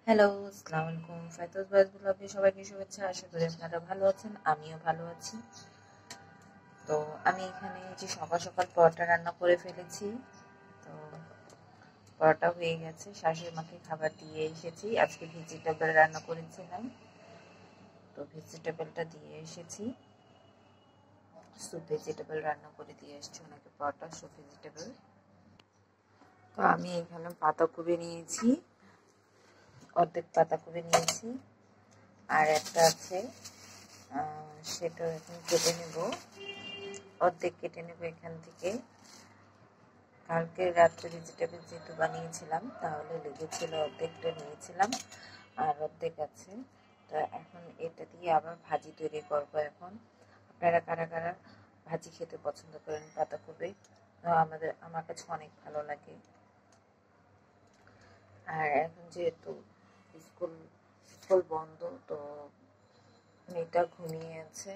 Hello, আসসালামু আলাইকুম। ফায়দাস boys ব্লগে সবাইকে শুভেচ্ছা। আশা করি আপনারা ভালো আছেন, আমিও ভালো আছি। তো আমি এখানে যে সকাল সকাল পরোটা রান্না করে ফেলেছি। তো পরোটা হয়ে গেছে, শাশুড়ি মাকে খাবার দিয়ে এসেছি। আজকে ভেজিটেবল রান্না করেছিলাম, তো ভেজিটেবলটা দিয়ে এসেছি। স্যুপ ভেজিটেবল রান্না করে দিয়ে এসেছি ওনাকে, পরোটা স্যুপ ভেজিটেবল। তো আমি এখানে পাতাকপি নিয়েছি, অর্ধেক পাতাকপি নিয়েছি, আর একটা আছে সেটা এখন কেটে নেব, অর্ধেক কেটে নেব এখান থেকে। কালকে রাত্রে ভেজিটেবল যেহেতু বানিয়েছিলাম, তাহলে লেগেছিল, অর্ধেকটা নিয়েছিলাম আর অর্ধেক আছে। তো এখন এটা দিয়ে আবার ভাজি তৈরি করবো। এখন আপনারা কারা কারা ভাজি খেতে পছন্দ করেন পাতাকপি? আমার কাছে অনেক ভালো লাগে। আর এখন যেহেতু স্কুল স্কুল বন্ধ, তো মেয়েটা ঘুমিয়ে আছে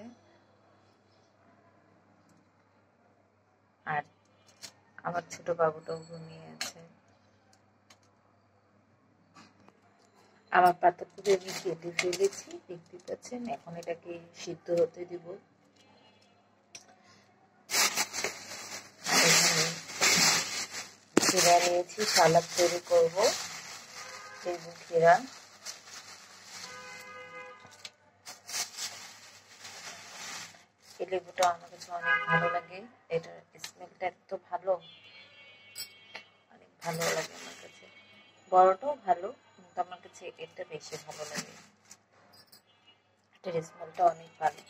আর আমার ছোট বাবুটাও ঘুমিয়ে আছে। আমার পাতাকপি আমি কেটে ফেলেছি, দেখতে পাচ্ছেন। এখন এটাকে সিদ্ধ হতে দিব। এখানে ঘিরা নিয়েছি, সালাদ তৈরি করব, লেবু ঘিরা। এই লেবুটা আমার কাছে অনেক ভালো লাগে, এটার স্মেলটা এত ভালো, অনেক ভালো লাগে আমার কাছে। বড়টাও ভালো, কিন্তু আমার কাছে এটা বেশি ভালো লাগে, এটার স্মেলটা অনেক ভালো।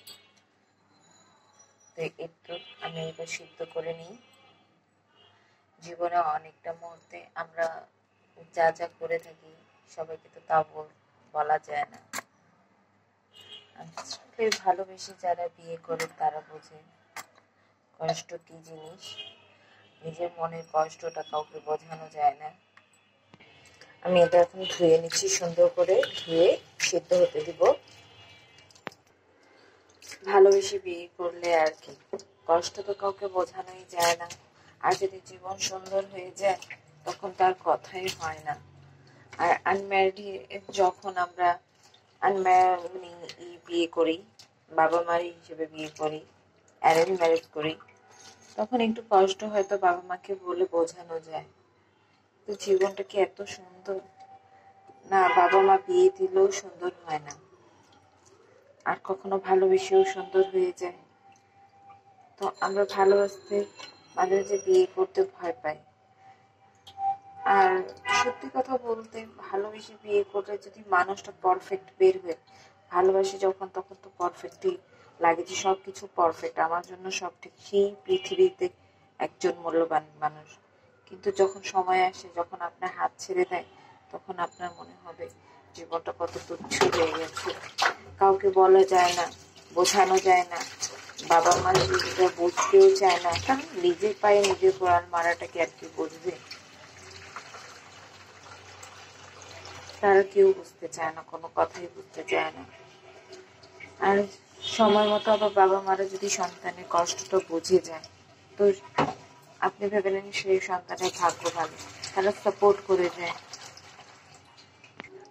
তো একটু আমি এবার সিদ্ধ করে নিই। জীবনে অনেকটা মুহূর্তে আমরা যা যা করে থাকি, সবাইকে তো তা বলা যায় না। আসলে ভালোবেসে যারা বিয়ে করে তারা বোঝে কষ্ট কি জিনিস। নিজের মনের কষ্টটা কাউকে বোঝানো যায় না। আমি এটা এখন ধুয়ে নিচ্ছি, সুন্দর করে ধুয়ে সিদ্ধ হতে দিব। ভালোবেসে বিয়ে করলে আর কি, কষ্ট তো কাউকে বোঝানোই যায় না। আর যদি জীবন সুন্দর হয়ে যায়, তখন তার কথাই হয় না। আর আনম্যারিড যখন আমরা বিয়ে করি, বাবা মার হিসেবে বিয়ে করি, অ্যারেঞ্জ ম্যারেজ করি, তখন একটু কষ্ট হয়তো বাবা মাকে বলে বোঝানো যায়। তো জীবনটা কি এত সুন্দর না? বাবা মা বিয়ে দিলেও সুন্দর হয় না, আর কখনো ভালোবেসেও সুন্দর হয়ে যায়। তো আমরা ভালোবাসতে মাঝে মাঝে বিয়ে করতে ভয় পাই। আর সত্যি কথা বলতে, ভালোবেসে বিয়ে করলে যদি মানুষটা পারফেক্ট বের হয়ে, ভালোবাসি যখন, তখন তো পারফেক্টই লাগে, যে সব কিছু পারফেক্ট, আমার জন্য সব ঠিক, সেই পৃথিবীতে একজন মূল্যবান মানুষ। কিন্তু যখন সময় আসে, যখন আপনার হাত ছেড়ে দেয়, তখন আপনার মনে হবে জীবনটা কত তুচ্ছ হয়ে গেছে। কাউকে বলা যায় না, বোঝানো যায় না, বাবা মা নিজেরা বুঝতেও চায় না, কারণ নিজের পায়ে নিজের কোড়াল মারাটাকে আর কি বুঝবে? তারা কেউ বুঝতে চায় না, কোনো কথাই বুঝতে চায় না। আর সময় মতো আবার বাবা মারা যদি সন্তানের কষ্টটা বুঝে যায়, তো আপনি ভেবে নেন সেই সন্তানের ভাগ্য ভালো, তারা সাপোর্ট করে যায়।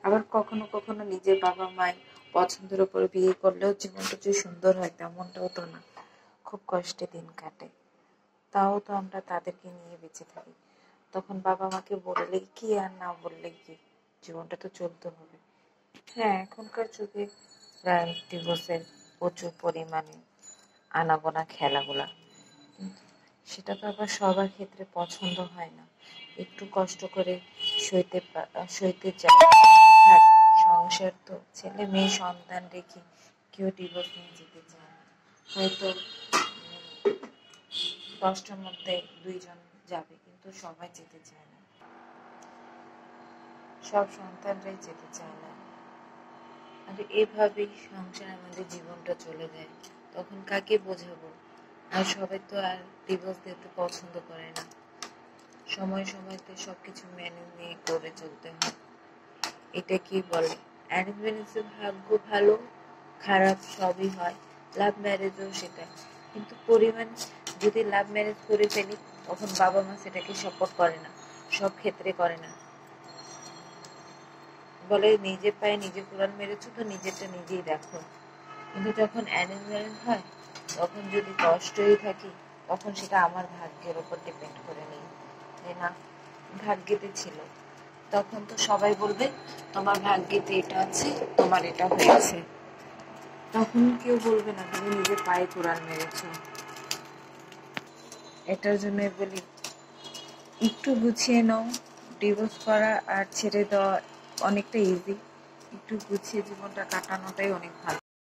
আবার কখনো কখনো নিজের বাবা মায়ের পছন্দের উপরে বিয়ে করলেও জীবনটা যে সুন্দর হয়, তেমনটাও তো না, খুব কষ্টে দিন কাটে। তাও তো আমরা তাদেরকে নিয়ে বেঁচে থাকি। তখন বাবা মাকে বললে কি আর না বললে কি, জীবনটা তো চলতে হবে। হ্যাঁ, এখনকার যুগে ডিভোর্সের প্রচুর পরিমাণে আনাগোনা খেলাগুলা, কিন্তু সেটা তো আবার সবার ক্ষেত্রে পছন্দ হয় না। একটু কষ্ট করে সইতে চায়। থাক, সংসার তো, ছেলে মেয়ে সন্তান রেখে কেউ ডিভোর্স নিয়ে যেতে চায় না। হয়তো কষ্টের মধ্যে দুইজন যাবে, কিন্তু সবাই যেতে চায় না, সব সন্তানরাই যেতে চায় না। আর এভাবেই সংসার, আমাদের জীবনটা চলে যায়। তখন কাকে বোঝাবো? আর সবাই তো আর ডিভোর্স দিতে পছন্দ করে না। সময় সময়তে সবকিছু মেনে নিয়ে করে চলতে হয়। এটা কি বলে, অ্যারেঞ্জ ম্যারেজে ভাগ্য ভালো খারাপ সবই হয়, লাভ ম্যারেজও সেটা। কিন্তু পরিমাণ, যদি লাভ ম্যারেজ করে ফেলি, তখন বাবা মা সেটাকে সাপোর্ট করে না, সব ক্ষেত্রে করে না। বলে নিজের পায়ে নিজে কুড়াল মেরেছো তো নিজেরটা নিজেই দেখো, কিন্তু যখন অ্যারেঞ্জ ম্যারেজ হয় তখন যদি কষ্টই থাকি তখন সেটা আমার ভাগ্যের ওপর ডিপেন্ড করে নিই যে না ভাগ্যেতে ছিল, তখন তো সবাই বলবে তোমার ভাগ্যেতে এটা আছে, তোমার এটা হয়েছে, তখন কেউ বলবে না তুমি নিজের পায়ে কুড়াল মেরেছো। এটার জন্য বলি একটু গুছিয়ে নাও, ডিভোর্স করা আর ছেড়ে দেওয়া অনেকটা ইজি, একটু গুছিয়ে জীবনটা কাটানোটাই অনেক ভালো।